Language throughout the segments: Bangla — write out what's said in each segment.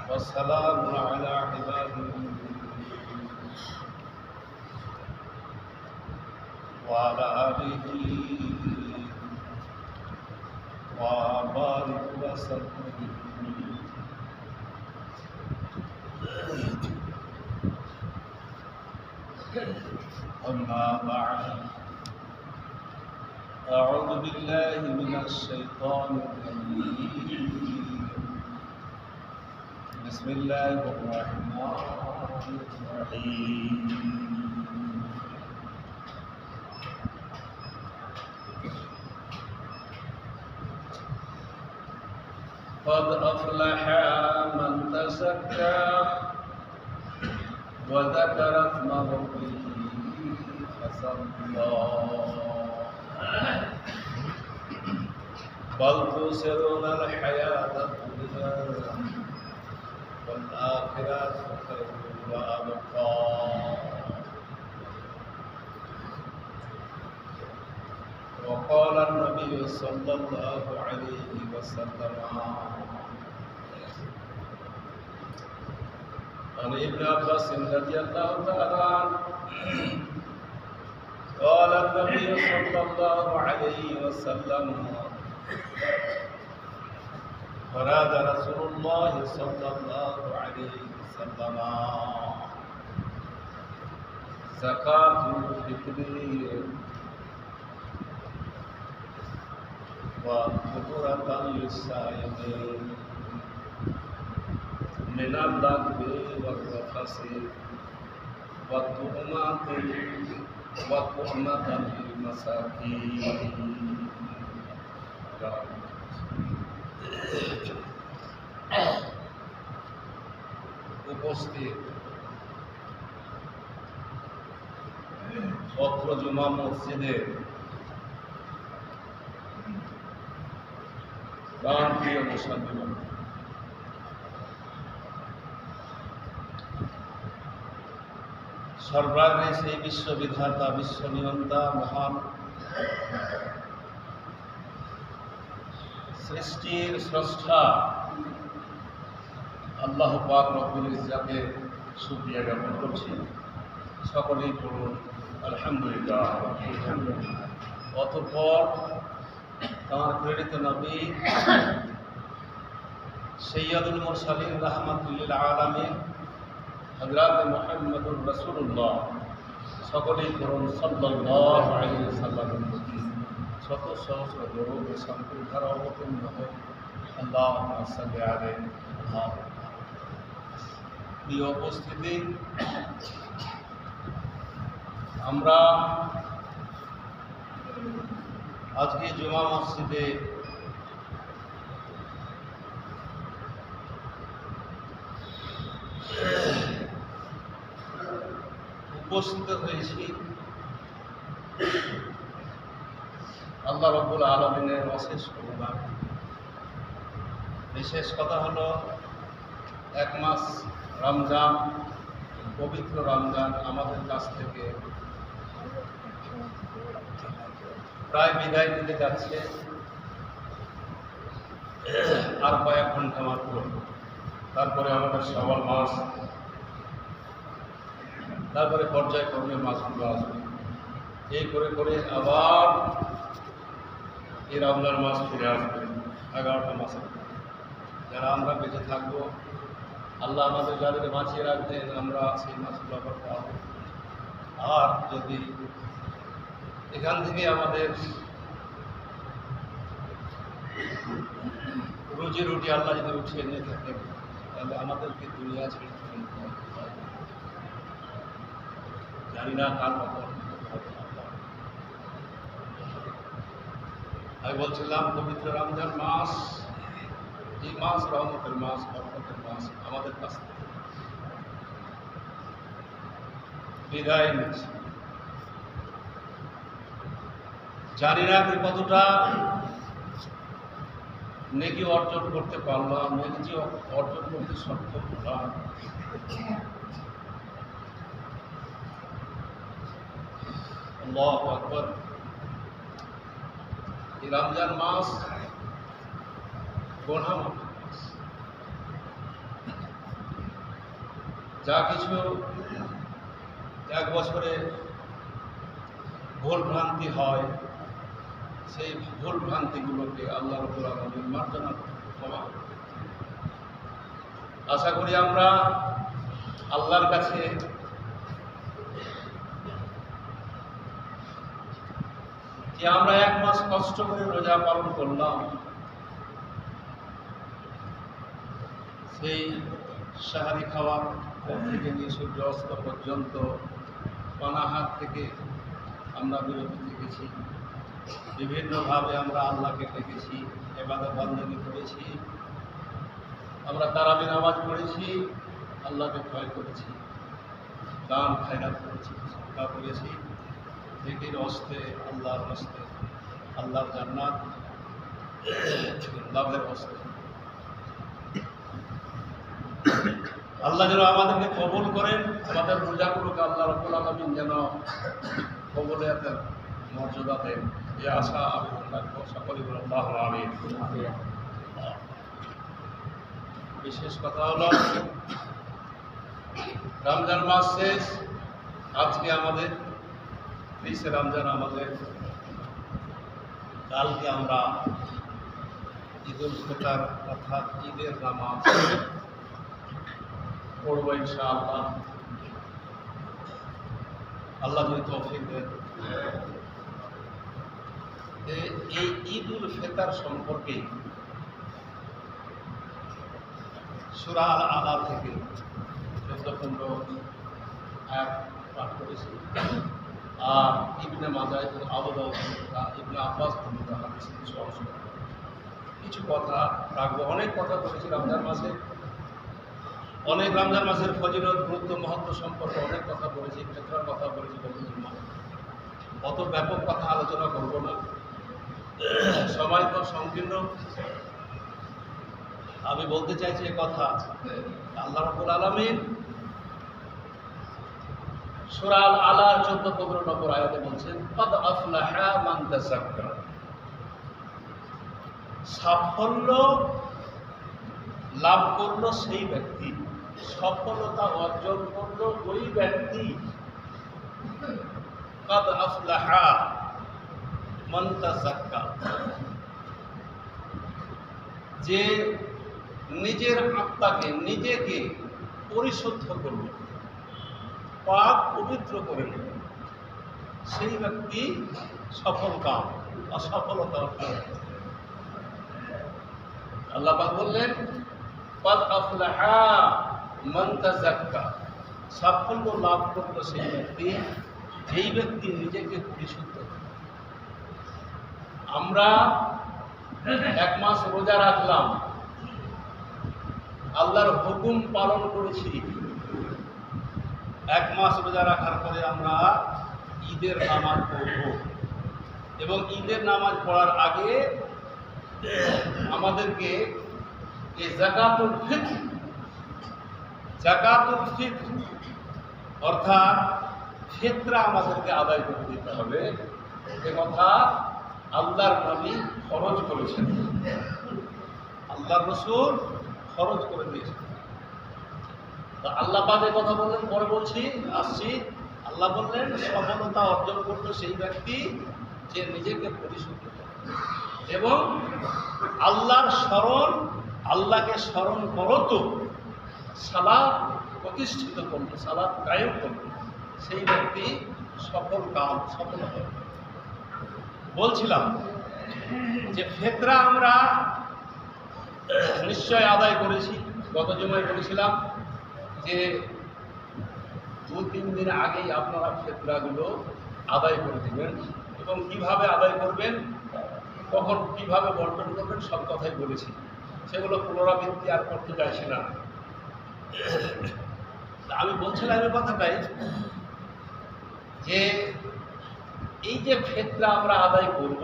والسلام على عباده وعلى آله وبارك وسلم. أما بعد، أعوذ بالله من الشيطان الرجيم. بسم الله الرحمن الرحيم. قد أفلح من تزكى وذكر اسم ربه فصلى بل تؤثرون الحياة الدنيا والآخرة خير وأبقى. وقال النبي صلى الله عليه وسلم عن ابن عباس رضي الله تعالى عنه قال النبي صلى الله عليه وسلم فراد رسول الله صلى الله عليه وسلم زكاة الفطر وفطرة للصائمين من اللغو والرفث والطعمة للمساكين. উপস্থিত অত্র জুমা মসজিদের প্রাণপ্রিয় মুসলমান, সর্বাগ্রে সেই বিশ্ববিধাতা বিশ্বনিয়ন্তা মহান সৃষ্টির স্রষ্টা আল্লাহ পাক রব্বুল ইজ্জাতের শুকরিয়া জ্ঞাপন করছি। সকলেই পড়ুন আলহামদুলিল্লাহ। অতঃপর তাঁর প্রেরিত নবী সৈয়দুল মুরসালিন রাহমাতুল আলামিন হযরত মুহাম্মদুর রাসূলুল্লাহ সকলেই পড়ুন সাল্লাল্লাহু আলাইহি ওয়াসাল্লামের প্রতি শত সহস্র দরুদ ও শান্তির ধারা অবতীর্ণ হোক। আল্লাহুম্মা সাল্লি আলাইহি। প্রিয় উপস্থিতি, আমরা আজকে জুমা মসজিদে উপস্থিত হয়েছি আল্লাহ রাব্বুল আলামিনের অশেষ করুণা। বিশেষ কথা হলো, এক মাস রমজান, পবিত্র রমজান আমাদের কাছ থেকে প্রায় বিদায় নিতে যাচ্ছে। আর কয়েক ঘন্টা মাত্র, তারপরে আমাদের শাওয়াল মাস, তারপরে পর্যায়ক্রমে মাসগুলো আসবে। এই করে করে আবার এই রমজান মাস ফিরে আসবে। 11টা মাসে যারা আমরা বেঁচে থাকবো, আল্লাহ আমাদের যাদের বাঁচিয়ে রাখবেন, আমরা সেই মাসগুলো আবার পাব। আর যদি এখান থেকে আমাদের রুজি রুটি আল্লাহ যদি উঠিয়ে নিয়ে থাকেন, তাহলে আমাদেরকে দুনিয়া ছেড়ে জানি না কার মতো। আমি বলছিলাম পবিত্র রমজান মাস, এই মাস রহমতের মাস, বরকতের মাস আমাদের কাছ থেকে বিদায় নিচ্ছে। জানি না আমি কতটা নেকি অর্জন করতে পারলাম, নেকি অর্জন করতে সক্ষম হলাম। আল্লাহু আকবার। এই রমজান মাস গোনা মাফের মাস। যা কিছু এক বছরে ভুল ভ্রান্তি হয়, সেই ভুল ভ্রান্তিগুলোকে আল্লাহ রাব্বুল আলামিন মার্জনা ক্ষমা করেন। আশা করি আমরা আল্লাহর কাছে যে আমরা 1 মাস কষ্ট করে রোজা পালন করলাম, সেই সাহারি খাওয়ার পর থেকে নিয়ে সূর্য অস্ত পর্যন্ত পানাহার থেকে আমরা বিরত থেকেছি। বিভিন্নভাবে আমরা আল্লাহকে ডেকেছি, ইবাদত বন্দেগী করেছি, আমরা তারাবি নামাজ পড়েছি, আল্লাহকে ভয় করেছি, দান খায়রাত করেছি, সাদকা করেছি, জিকির হস্তে, আল্লাহর হস্তে, আল্লাহর জান্নাত লাভের হস্তে। আল্লাহ যেন আমাদেরকে কবুল করেন, আমাদের রোজাগুলোকে আল্লাহ রাব্বুল আলামিন যেন কবুলিয়াতের মর্যাদা দেন, এই আশা আমি রাখবো। সকলে বলুন আল্লাহুম্মা আমিন। বিশেষ কথা হলো রমজান মাস শেষ, আজকে আমাদের 20 রমজান আমাদের, কালকে আমরা ঈদুল ফিতর অর্থাৎ ঈদের নামাজ পড়ব ইনশাআল্লাহ। আল্লাহ যদি তৌফিক দেন। এই ঈদুল ফিতর সম্পর্কে সূরা আল আলা থেকে 14-15 আয়াত পাঠ করেছি। আর ইবনে মাজাহ এবং আবু দাউদ, ইবনে আব্বাস বর্ণিত হাদিস কিছু অংশ, কিছু কথা রাখবো। অনেক কথা বলেছি রমজান মাসে, অনেক রমজান মাসের ফজিলত, গুরুত্ব, মহত্ব সম্পর্কে অনেক কথা বলেছি, ফিতরার কথা বলেছি। অত ব্যাপক কথা আলোচনা করব না, সময় তো সংকীর্ণ। আমি বলতে চাইছি এ কথা, আল্লাহ রাব্বুল আলামিন সূরা আল আলার 14-15 নম্বর আয়াতে বলছেন, ক্বাদ আফলাহা মান তাযাক্কা। সাফল্য লাভ করলো সেই ব্যক্তি, সফলতা অর্জন করলো ওই ব্যক্তি। ক্বাদ আফলাহা মান তাযাক্কা, যে নিজের আত্মাকে, নিজেকে পরিশুদ্ধ করল, পাক পবিত্র করে নিল, সেই ব্যক্তি সফল কাম, অসফলতা অর্জন। আল্লাহ পাক বললেন ক্বাদ আফলাহা মান তাযাক্কা, সাফল্য লাভ করলো সেই ব্যক্তি, যেই ব্যক্তি নিজেকে পরিশুদ্ধ করে। আমরা 1 মাস রোজা রাখলাম, আল্লাহর হুকুম পালন করেছি। 1 মাস রোজা রাখার পরে আমরা ঈদের নামাজ পড়ব, এবং ঈদের নামাজ পড়ার আগে আমাদেরকে এই যাকাতুল ফিতর অর্থাৎ ফিতরা আমাদেরকে আদায় করে দিতে হবে। এ কথা আল্লাহর নবী ফরজ করেছেন, আল্লাহর রাসূল ফরজ করে দিয়েছেন। তা আল্লাহ পাক এই কথা বললেন, পরে বলছি, আসছি। আল্লাহ বললেন সফলতা অর্জন করলো সেই ব্যক্তি যে নিজেকে পরিশুদ্ধ করে এবং আল্লাহর স্মরণ, আল্লাহকে স্মরণ করতো, সালাত প্রতিষ্ঠিত করলো, সালাত কায়েম করলো, সেই ব্যক্তি সফল কাম, সফল হবে। বলছিলাম যে ফিতরা আমরা নিশ্চয় আদায় করেছি। গত জুমায় বলেছিলাম যে 2-3 দিন আগেই আপনারা ফিতরাগুলো আদায় করে দেবেন, এবং কিভাবে আদায় করবেন, কখন কিভাবে বন্টন করবেন, সব কথাই বলেছি। সেগুলো পুনরাবৃত্তি আর করতে চাইছি না। আমি বলছিলাম এই কথাটাই যে এই যে ফিতরা আমরা আদায় করব,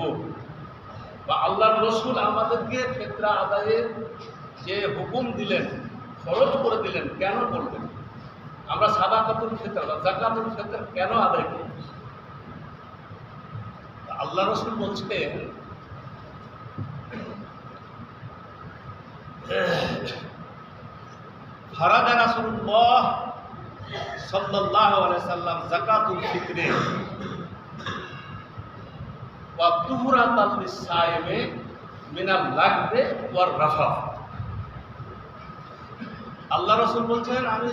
বা আল্লাহর রাসূল আমাদেরকে ফিতরা আদায়ের যে হুকুম দিলেন, ফরজ করে দিলেন, কেন করলেন? আমরা সাদাকাতুল ফিতর বা যাকাতুল ফিতর কেন আদায় করব? আল্লাহ রাসূল বলছেন ফারাদা রাসূলুল্লাহ সাল্লাল্লাহু আলাইহি সাল্লাম যাকাতুল ফিতরে ওয়া তুহরাতাল লিসাইমে মিনাল লাগবে ওয়ার রাফাত। আল্লাহ রাসূল বলছেন, আমি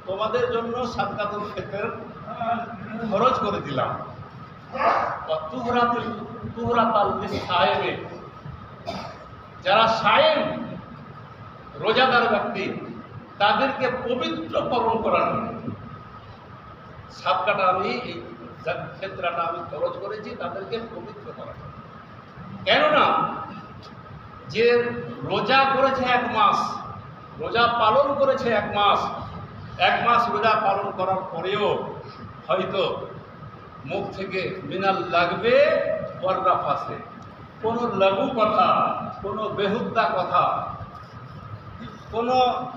তোমাদের জন্য সাদকাতুল ফিতর খরচ করে দিলাম। ওয়া তুহরাতাল লিসাইমে, যারা সায়েম রোজাদার ব্যক্তি তাদেরকে পবিত্রকরণ করার জন্য সাদকাটা আমি এই ক্ষেত্রটা আমি খরচ করেছি তাদেরকে পবিত্র করার জন্য। কেননা যে রোজা করেছে 1 মাস, রোজা পালন করেছে 1 মাস, 1 মাস রোজা পালন করার পরেও হয়তো মুখ থেকে মিনাল লাগবে ওয়াররা ফাসে কোনো লঘু কথা, কোনো বেহুদ্দা কথা, কোনো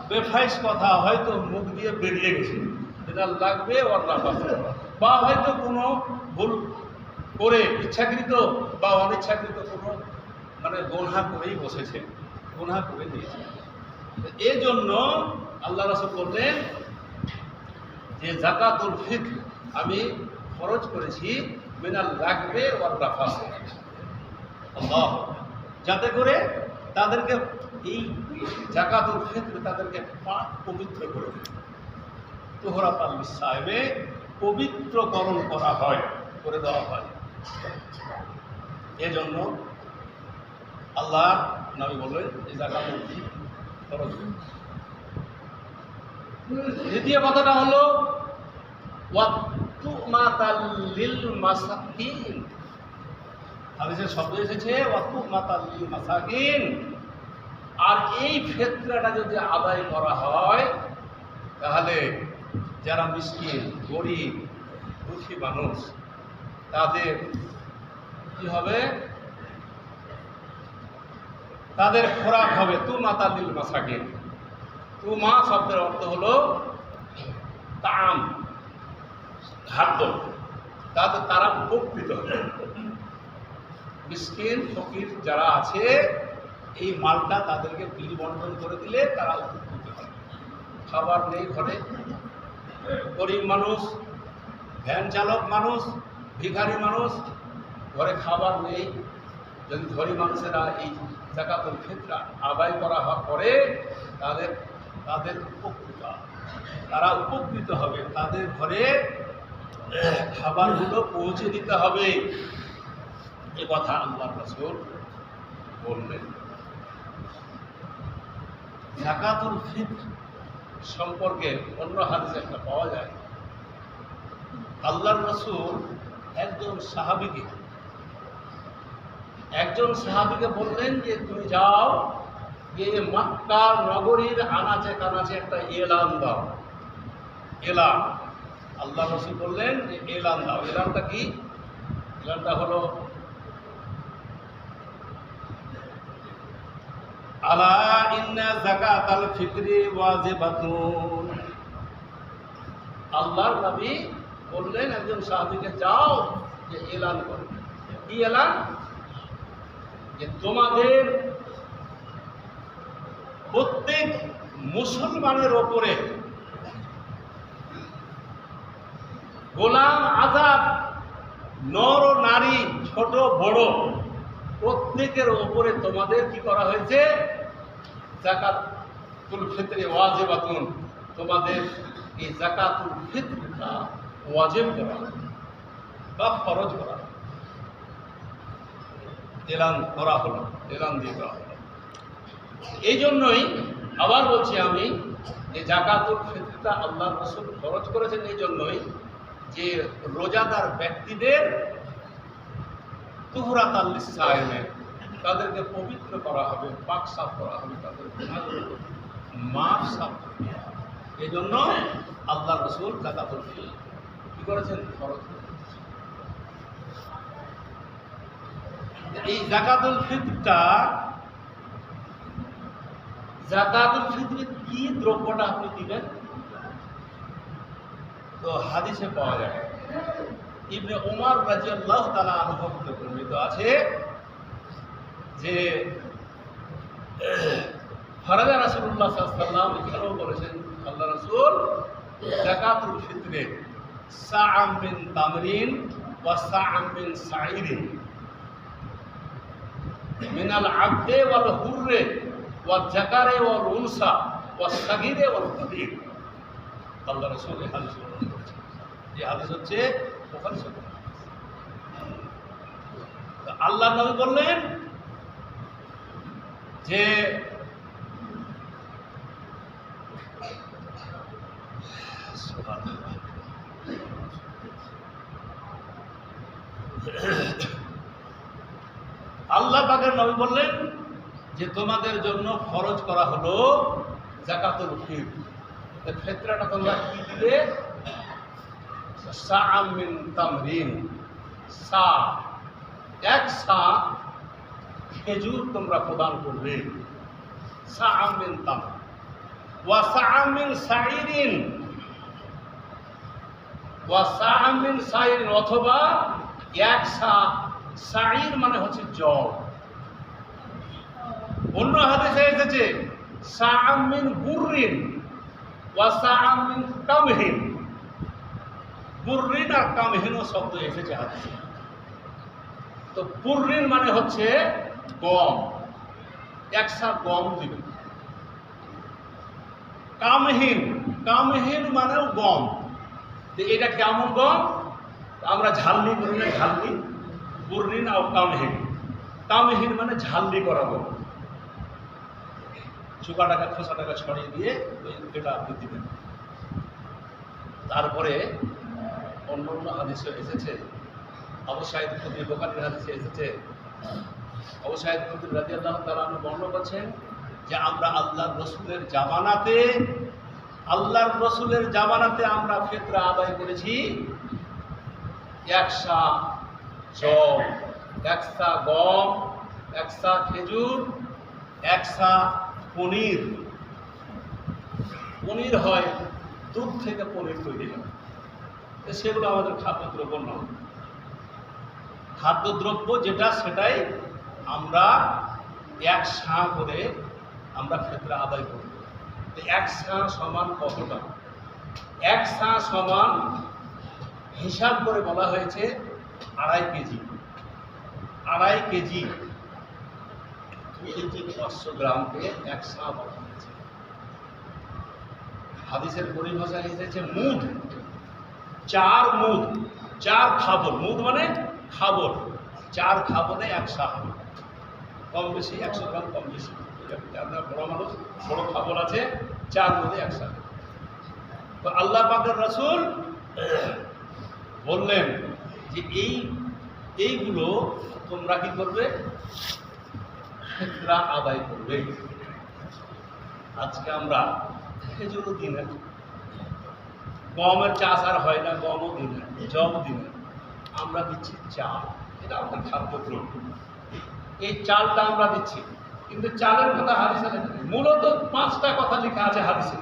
বেফাইস কথা হয়তো মুখ দিয়ে বেরিয়ে গেছে, যেটা লাগবে ওয়াররা ফাসে, বা হয়তো কোনো ভুল করে ইচ্ছাকৃত বা অনিচ্ছাকৃত কোনো মানে গোনা করেই বসেছে, গোনা করে দিয়েছে। এই জন্য আল্লাহ রাসূল বললেন যে যাকাতুল ফিতর আমি খরচ করেছি মিনাল লাগবে ওয়াররা ফাসে, আল্লাহ, যাতে করে তাদেরকে এই যাকাতুল ফিতর তাদেরকে পাক পবিত্র করে দেয়, তুহরাতাল লিসাইমে পবিত্রকরণ করা হয়, করে দেওয়া হয়। এজন্য আল্লাহ নবী বললেন এই যাকাতুল ফিতর খরচ করুন। দ্বিতীয় কথাটা হলো ওয়াতুমাতাল লিল মাসাকিন, হাদিসে শব্দ এসেছে ওয়াতুমাতাল লিল মাসাকিন। আর এই ফিতরাটা যদি আদায় করা হয় তাহলে যারা মিসকিন, গরিব, দুঃখী মানুষ তাদের কি হবে? তাদের খোরাক হবে। তুমাতাল লিল মাসাকিন, তুমা শব্দের অর্থ হলো তাম, খাদ্য, তাতে তারা উপকৃত হবে। মিসকিন ফকির যারা আছে এই মালটা তাদেরকে বিলি বন্টন করে দিলে তারা উপকৃত হবে। খাবার নেই ঘরে, গরিব মানুষ, ভ্যান চালক মানুষ, ভিখারি মানুষ, ঘরে খাবার নেই, যদি ধনী মানুষেরা এই যাকাতুল ফিতর আদায় করা করে তাদের উপকৃত, তারা উপকৃত হবে, তাদের ঘরে খাবারগুলো পৌঁছে দিতে হবে, এ কথা আল্লাহ রাসূল বললেন। যাকাতুল ফিতর সম্পর্কে অন্য হাদিসে একটা পাওয়া যায়, আল্লাহর রাসূল একজন সাহাবীকে বললেন যে তুমি যাও গিয়ে মক্কা নগরীর আনাচে কানাচে একটা এলান দাও। এলান, আল্লাহ রাসূল বললেন যে এলান দাও। এলানটা কি? এলানটা হলো আলা ইন্না যাকাতাল ফিতরি ওয়াজিবাতুন। আল্লাহর নবী বললেন একজন সাহাবীকে যাও যে এলান করো। কি এলান? যে তোমাদের প্রত্যেক মুসলমানের ওপরে গোলাম আজাদ, নর ও নারী, ছোট বড় প্রত্যেকের ওপরে তোমাদের কি করা হয়েছে? যাকাতুল ফিতরে ওয়াজিবাতুন, তোমাদের এই যাকাতুল ফিতরটা ওয়াজিব করা বা ফরজ করা, এলান করা হলো, এলান দিয়ে দেওয়া হলো। এই জন্যই আবার বলছি আমি যে যাকাতুল ফিতরটা আল্লাহ রাসূল খরচ করেছেন এই জন্যই যে রোজাদার ব্যক্তিদের তুহরাতাল লিসাইমে তাদেরকে পবিত্র করা হবে, পাক সাফ করা হবে, তাদের গুনাহগুলো মাফ সাফ করে দেওয়া হবে। এই জন্য আল্লাহ রাসূল যাকাতুল ফিতর কি করেছেন? খরচ করেছেন। এই যাকাতুল ফিতরে কি দ্রব্যটা আপনি দিবেন? তো হাদিসে পাওয়া যায়, ইবনে উমর রাদিয়াল্লাহু তাআলা আনহু থেকে বর্ণিত আছে যে ফারাজা রাসূলুল্লাহ সাল্লাল্লাহু আলাইহি ওয়াসাল্লাম এখানেও বলেছেন আল্লাহ রাসূল যাকাতুল ফিতরে সাআম মিন তামরিন ওয়া সাআম মিন সাইরিন মিনাল আবদে ওয়াল হুররে ওয়া যাকারে ওয়াল উনসা ওয়া সাগীরে ওয়াল কাবীর। আল্লাহ রাসূল এই হাদিস বর্ণনা করেছেন। এই হাদিস হচ্ছে বুখারী শরীফ। আল্লাহ নবী বললেন যে আল্লাহ পাকের নবী বললেন যে তোমাদের জন্য ফরজ করা হলো যাকাতুল ফিতর। ফিতরাটা তোমরা কি দিলে? সাআম মিন তামরিন, সা এক সা খেজুর তোমরা প্রদান করবে। সাআম মিন তামর ওয়া সাআম মিন সাইরিন, ওয়া সাআম মিন সাইরিন, অথবা এক সা সাইর মানে হচ্ছে জল। অন্য হাদিসে এসেছে সাআম মিন বুররিন ওয়া সাআম মিন কামহিন। বুররিন আর কামহিনও শব্দ এসেছে হাদিসে। তো বুররিন মানে হচ্ছে গম, একসা গম দিবে। কামহীন, কামহীন মানেও গম। এটা কেমন গম? আমরা ঝালনি করি না, ঝালনি। বুররিন আর কামহীন, কামহীন মানে ঝালনি করা গম। চুকাটাকে খোসাটাকে ছড়িয়ে দিয়ে এটা আপনি দিবেন। তারপরে অন্য অন্য হাদিসে এসেছে, আবু সাঈদ খুদরি, বুখারীর হাদিসে এসেছে, আবু সাঈদ খুদরি রাদিয়াল্লাহু তাআলা আনহু বর্ণনা করছেন যে আমরা আল্লাহর রসুলের জামানাতে আমরা ফিতরা আদায় করেছি একসা জল, একসা গম, একসা খেজুর, একসা পনির। পনির হয় দুধ থেকে পনির তৈরি হয়। সেগুলো আমাদের খাদ্যদ্রব্য নয়। খাদ্যদ্রব্য যেটা সেটাই আমরা এক সা করে আমরা ফিতরা আদায় করব। এক সা সমান কতটা? এক সা সমান হিসাব করে বলা হয়েছে 2.5 কেজি। 2.5 কেজি 2 কেজি 500 গ্রামকে এক সা বলা হয়েছে। হাদিসের পরিভাষায় এসেছে মুদ, 4 মুদ, 4 খাবল। মুদ মানে খাবল, 4 খাবলে এক সা হবে। কম বেশি 100 গ্রাম কম বেশি। আপনার বড় মানুষ, বড় খাবল আছে, 4 মুদে এক সা। তো আল্লাহ পাকের রাসূল বললেন যে এইগুলো তোমরা কি করবে? ফিতরা আদায় করবে। আজকে আমরা খেজুরও দিই না, গমের চাষ আর হয় না, গমও দিই না, জবও দিই না, আমরা দিচ্ছি চাল। এটা আমাদের খাদ্যদ্রব্য। এই চালটা আমরা দিচ্ছি, কিন্তু চালের কথা হাদিসে লেখা নেই। মূলত 5টা কথা লেখা আছে হাদিসে: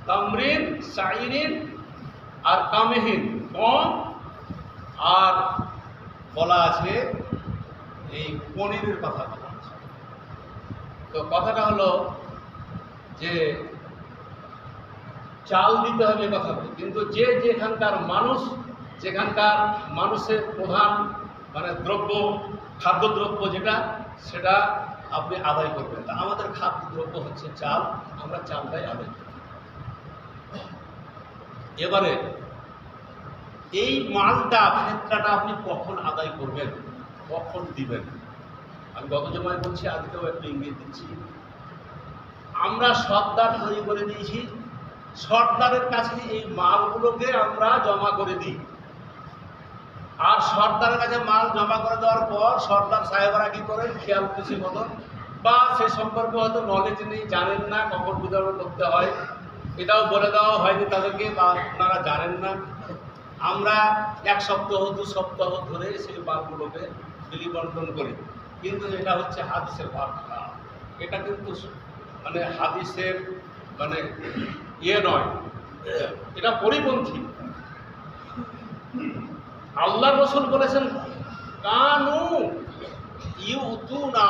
তামরিন, সাইরিন আর কামহিন, গম, আর বলা আছে এই পনিরের কথা বলা আছে। তো কথাটা হলো যে চাল দিতে হবে কথা বলে, কিন্তু যেখানকার মানুষের প্রধান মানে দ্রব্য, খাদ্যদ্রব্য যেটা, সেটা আপনি আদায় করবেন। তা আমাদের খাদ্যদ্রব্য হচ্ছে চাল, আমরা চালটাই আদায় করি। এবারে এই মালটা, ফিতরাটা আপনি কখন আদায় করবেন, কখন দিবেন? আমি গত জমায় বলছি, আজকেও একটু ইঙ্গিত দিচ্ছি। আমরা সর্দার তৈরি করে দিয়েছি, সর্দারের কাছে এই মালগুলোকে আমরা জমা করে দিই। আর সর্দারের কাছে মাল জমা করে দেওয়ার পর সর্দার সাহেবরা কি করেন, খেয়াল খুশি মতন, বা সে সম্পর্কে হয়তো নলেজ নেই, জানেন না কখন বিতরণ করতে হয়, এটাও বলে দেওয়া হয়নি তাদেরকে, বা ওনারা জানেন না। আমরা 1 সপ্তাহ 2 সপ্তাহ ধরে সেই মালগুলোকে বিলি বন্টন করি। কিন্তু এটা হচ্ছে হাদিসের ভাষা, এটা কিন্তু মানে হাদিসের মানে নয়, এটা পরিপন্থী। আল্লাহ রাসূল বলেছেন কানু ইউতুনা,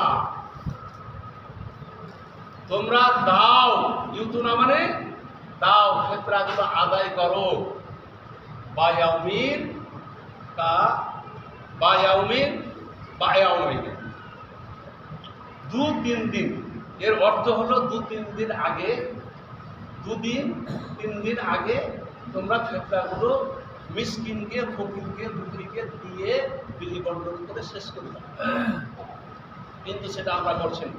তোমরা দাও। ইউতুনা মানে দাও, ফিতরাগুলো আদায় করো। বায়াউমিন কা বায়াউমিন বায়াউমিন, 2-3 দিন। এর অর্থ হলো 2-3 দিন আগে, 2-3 দিন আগে তোমরা ফিতরাগুলো মিসকিনকে, ফকিরকে, দুঃখীকে দিয়ে বিলি বন্টন করে শেষ করে দাও। কিন্তু সেটা আমরা করছি না।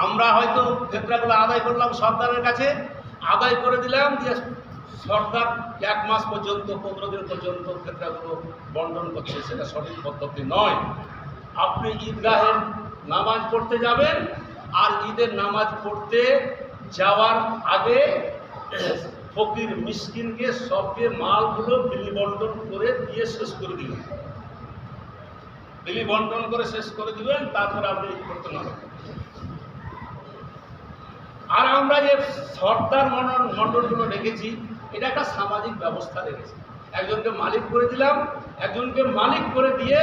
আমরা হয়তো ফিতরাগুলো আদায় করলাম সর্দারের কাছে, আদায় করে দিলাম, দিয়ে সর্দার 1 মাস পর্যন্ত, 15 দিন পর্যন্ত ফিতরাগুলো বন্টন করছে। সেটা সঠিক পদ্ধতি নয়। আপনি ঈদগাহের নামাজ পড়তে যাবেন, আর ঈদের নামাজ পড়তে যাওয়ার আগে ফকির মিসকিনকে সবকে মালগুলো বিলি বন্টন করে দিয়ে শেষ করে দিবেন। বিলি বন্টন করে শেষ করে দিবেন, তারপরে আপনি ঈদ করতে নামেন। আর আমরা যে সর্দার মণ্ডলগুলো রেখেছি, এটা একটা সামাজিক ব্যবস্থা রেখেছি। একজনকে মালিক করে দিলাম, একজনকে মালিক করে দিয়ে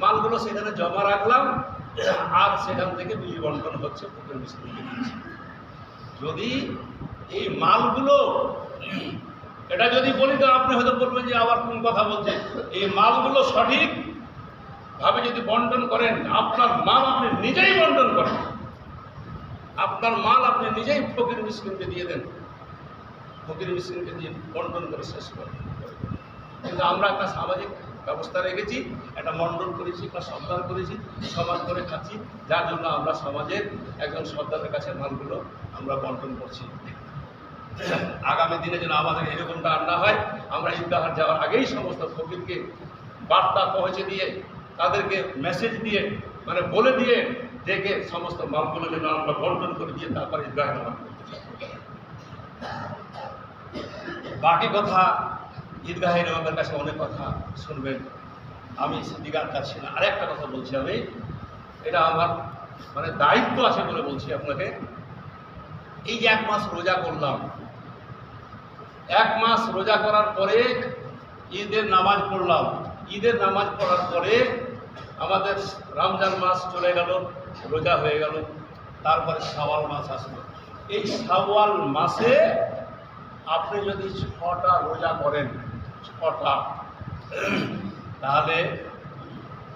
মালগুলো সেখানে জমা রাখলাম, আর সেখান থেকে বিলি বন্টন হচ্ছে ফকির মিসকিনকে দিচ্ছি। যদি এই মালগুলো, এটা যদি বলি তো আপনি হয়তো বলবেন যে আবার কোন কথা বলছে। এই মালগুলো সঠিকভাবে যদি বন্টন করেন, আপনার মাল আপনি নিজেই বন্টন করেন, আপনার মাল আপনি নিজেই ফকির মিসকিনকে দিয়ে দেন, ফকির মিসকিনকে দিয়ে বন্টন করে শেষ করেন। কিন্তু আমরা একটা সামাজিক ব্যবস্থা রেখেছি, একটা মণ্ডল করেছি, একটা সর্দার করেছি, সমাজ করে খাচ্ছি, যার জন্য আমরা সমাজের একজন সর্দারের কাছে মালগুলো আমরা বন্টন করছি। আগামী দিনে যেন আমাদের এরকমটা আর না হয়, আমরা ঈদগাহ যাওয়ার আগেই সমস্ত ফকিরকে বার্তা পৌঁছে দিয়ে, তাদেরকে মেসেজ দিয়ে, মানে বলে দিয়ে, ডেকে সমস্ত মালগুলো যেন আমরা বন্টন করে দিয়ে তারপরে ঈদগাহে নামাজ পড়তে চাই। বাকি কথা ঈদগাহে নামাজের কাছে অনেক কথা শুনবেন, আমি সেদিকার কাছে না। আরেকটা কথা বলছি, আমি এটা আমার মানে দায়িত্ব আছে বলে বলছি আপনাকে। এই যে 1 মাস রোজা করলাম, 1 মাস রোজা করার পরে ঈদের নামাজ পড়লাম। ঈদের নামাজ পড়ার পরে আমাদের রমজান মাস চলে গেল, রোজা হয়ে গেল, তারপরে শাওয়াল মাস আসলো। এই শাওয়াল মাসে আপনি যদি 6টা রোজা করেন, 6টা, তাহলে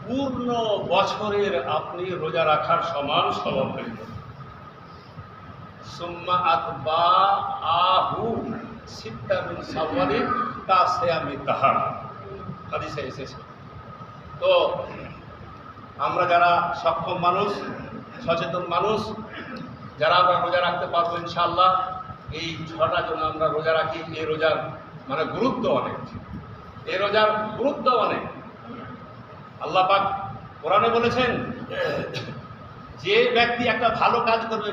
পূর্ণ বছরের আপনি রোজা রাখার সমান স্বভাব পেয়ে যাবেন। সুম্মা আতবাআহু সিত্তা মিন শাওয়ালিন কাসিয়ামি তাহার, হাদিসে এসেছে। তো আমরা যারা সক্ষম মানুষ, সচেতন মানুষ, যারা আমরা রোজা রাখতে পারবো ইনশাআল্লাহ, এই 6টা জন্য আমরা রোজা রাখি। এই রোজার মানে গুরুত্ব অনেক, এই রোজার গুরুত্ব অনেক। আল্লাহ পাক কোরআনে বলেছেন, যে ব্যক্তি একটা ভালো কাজ করবে,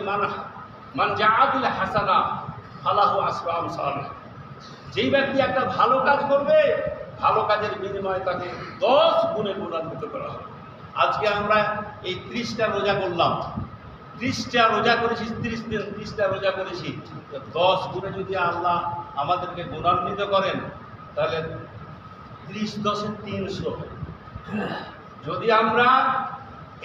মান জাআবিল হাসানা ফালাহু আশরু আমসালিহা, যেই ব্যক্তি একটা ভালো কাজ করবে, ভালো কাজের বিনিময়ে তাকে 10 গুণে গুণান্বিত করা হবে। আজকে আমরা এই 30টা রোজা করলাম, 30টা রোজা করেছি, 30 দিন 30টা রোজা করেছি, 10 গুণে যদি আল্লাহ আমাদেরকে গুণান্বিত করেন, তাহলে 30×10 = 300। যদি আমরা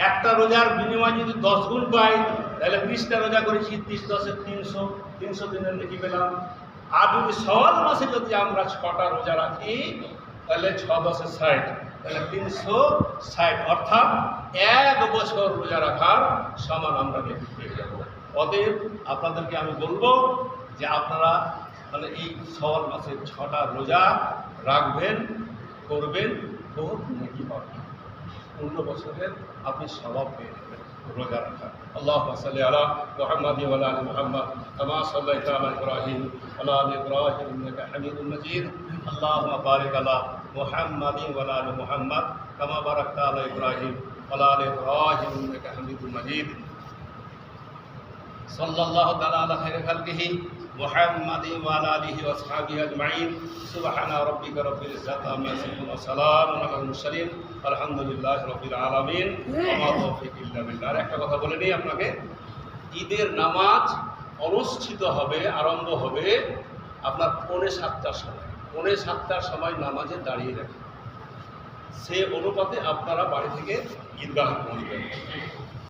একটা রোজার বিনিময়ে যদি 10 গুণ পাই, তাহলে 30টা রোজা করেছি, 30×10 = 300, 300 দিনের নেকি পেলাম। আর যদি শাওয়াল মাসে যদি আমরা 6টা রোজা রাখি, তাহলে 6×10 = 60, তাহলে 360, অর্থাৎ 1 বছর রোজা রাখার সমান আমরা নেকি পেয়ে যাব। অতএব আপনাদেরকে আমি বলবো যে আপনারা মানে এই শাওয়াল মাসের 6টা রোজা রাখবেন, করবেন, বহুত নেকি পাবেন। পূর্ণ বছরের আপনি স্বভাব পেয়ে যাবেন রোজা রাখা। আল্লাহুম্মা সাল্লি আলা মুহাম্মাদিন ওয়া আলা আলি মুহাম্মাদ কামা সাল্লাইতা আলা ইব্রাহিম ওয়া আলা আলি ইব্রাহিম ইন্নাকা হামিদুম মাজিদ। আল্লাহুম্মা বারিক আলা মুহাম্মাদিন ওয়া আলা আলি মুহাম্মাদ কামা বারাকতা আলা ইব্রাহিম ওয়া আলা আলি ইব্রাহিম ইন্নাকা হামিদুম মাজিদ। সাল্লাল্লাহু তাআলা আলা খায়রি খালকিহি মুহাম্মাদিন ওয়া আলা আলিহি ওয়া আসহাবিহি আজমাইন। সুবহানা রাব্বিকা রাব্বিল ইজ্জাতি আম্মা ইয়াসিফুন ওয়া সালামুন আলাল মুরসালিন আলহামদুলিল্লাহি রাব্বিল আলামিন ওয়া মা তাওফীক ইল্লা বিল্লাহ। আর একটা কথা বলে নিই আপনাকে, ঈদের নামাজ অনুষ্ঠিত হবে, আরম্ভ হবে আপনার 6:45টার সময়। 6:45টার সময় নামাজে দাঁড়িয়ে রাখেন, সে অনুপাতে আপনারা বাড়ি থেকে ঈদগাহে পৌঁছবেন।